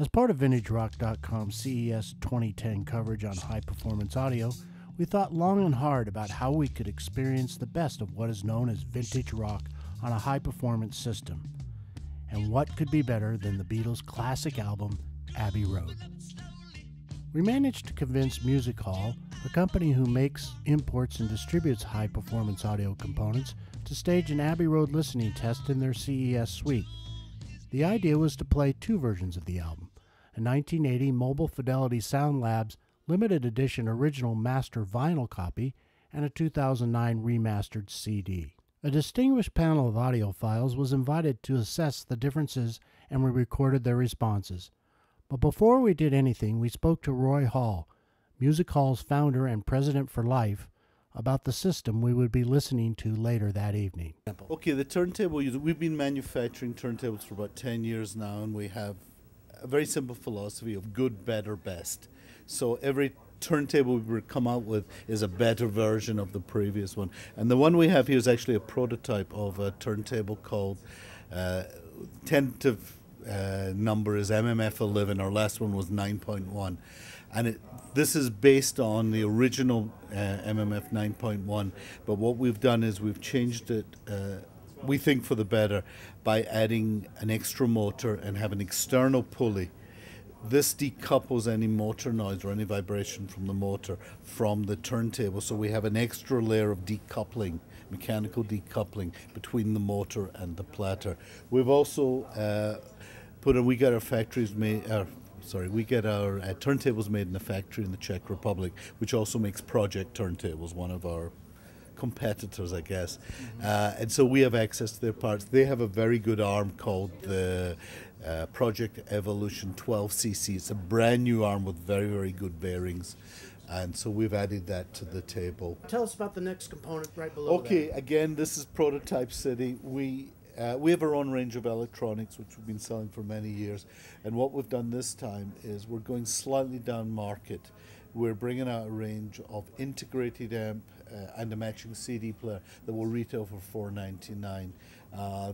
As part of VintageRock.com's CES 2010 coverage on high-performance audio, we thought long and hard about how we could experience the best of what is known as vintage rock on a high-performance system. And what could be better than the Beatles' classic album, Abbey Road? We managed to convince Music Hall, a company who makes, imports, and distributes high-performance audio components, to stage an Abbey Road listening test in their CES suite. The idea was to play two versions of the album, a 1980 Mobile Fidelity Sound Labs limited edition original master vinyl copy and a 2009 remastered CD. A distinguished panel of audiophiles was invited to assess the differences, and we recorded their responses. But before we did anything, we spoke to Roy Hall, Music Hall's founder and president for life, about the system we would be listening to later that evening. Okay, the turntable, we've been manufacturing turntables for about 10 years now, and we have a very simple philosophy of good, better, best. So every turntable we come out with is a better version of the previous one. And the one we have here is actually a prototype of a turntable called, tentative number is MMF11, our last one was 9.1. And this is based on the original MMF 9.1, but what we've done is we've changed it, we think for the better, by adding an extra motor and have an external pulley. This decouples any motor noise or any vibration from the motor from the turntable, so we have an extra layer of decoupling, mechanical decoupling between the motor and the platter. We've also we get our factories made. We get our turntables made in a factory in the Czech Republic, which also makes Project Turntables, one of our competitors, I guess. And so we have access to their parts. They have a very good arm called the Project Evolution 12cc. It's a brand new arm with very, very good bearings. And so we've added that to the table. Tell us about the next component right below Okay, again, this is Prototype City. We have our own range of electronics, which we've been selling for many years. And what we've done this time is we're going slightly down market. We're bringing out a range of integrated amp and a matching CD player that will retail for $4.99.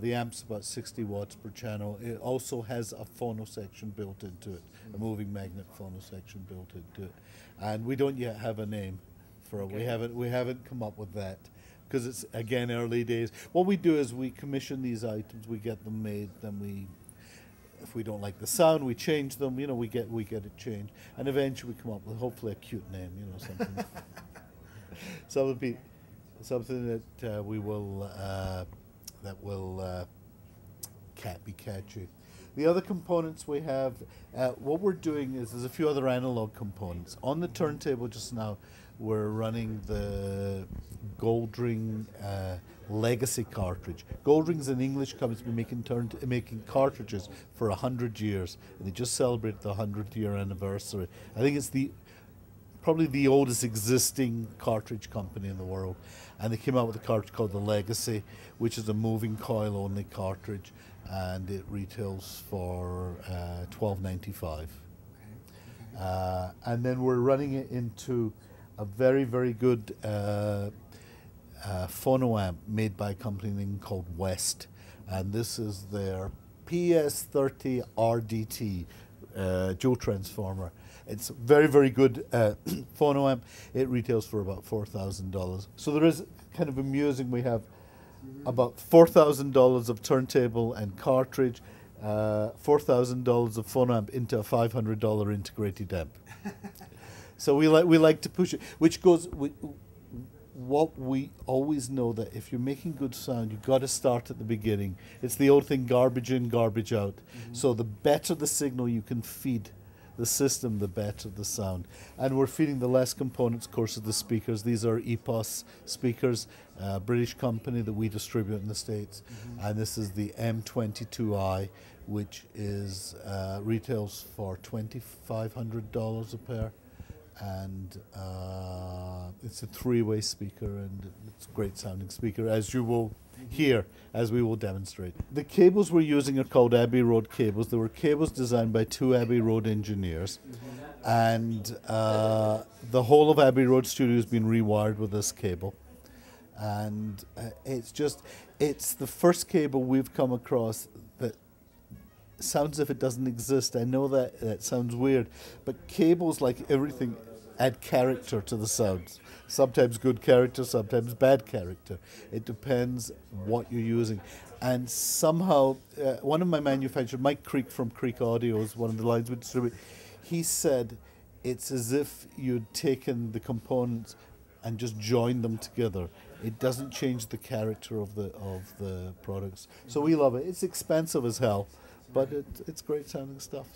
The amp's about 60 watts per channel. It also has a phono section built into it, a moving magnet phono section built into it. And we don't yet have a name for it. Okay. We haven't come up with that, because it's, again, early days. What we do is we commission these items, we get them made, then if we don't like the sound, we change them, we get it changed. And eventually we come up with hopefully a cute name, something. So it would be something that will be catchy. The other components we have, what we're doing is there's a few other analog components. On the turntable just now, we're running the Goldring Legacy cartridge. Goldring's an English company that's been making cartridges for 100 years, and they just celebrated the 100th-year anniversary. I think it's probably the oldest existing cartridge company in the world, and they came out with a cartridge called the Legacy, which is a moving coil-only cartridge, and it retails for $12.95. And then we're running it into a very, very good phono amp made by a company called West, and this is their PS30 RDT dual transformer. It's very, very good phono amp. It retails for about $4,000. So there is kind of amusing. We have about $4,000 of turntable and cartridge, $4,000 of phono amp into a $500 integrated amp. So we like to push it, which goes. What we always know, that if you're making good sound, you've got to start at the beginning. It's the old thing, garbage in, garbage out. So the better the signal you can feed the system, the better the sound. And we're feeding the less components, of course, of the speakers. These are EPOS speakers, a British company that we distribute in the States. And this is the M22i, which is retails for $2,500 a pair. And it's a three-way speaker, and it's a great sounding speaker, as you will hear, as we will demonstrate. The cables we're using are called Abbey Road cables. They were cables designed by two Abbey Road engineers, and the whole of Abbey Road studio has been rewired with this cable. And it's the first cable we've come across that sounds as if it doesn't exist. I know that sounds weird, but cables, like everything, add character to the sounds. Sometimes good character, sometimes bad character. It depends what you're using. And somehow, one of my manufacturers, Mike Creek from Creek Audio, is one of the lines we distribute. He said it's as if you'd taken the components and just joined them together. It doesn't change the character of the products. So we love it. It's expensive as hell, but it's great sounding stuff.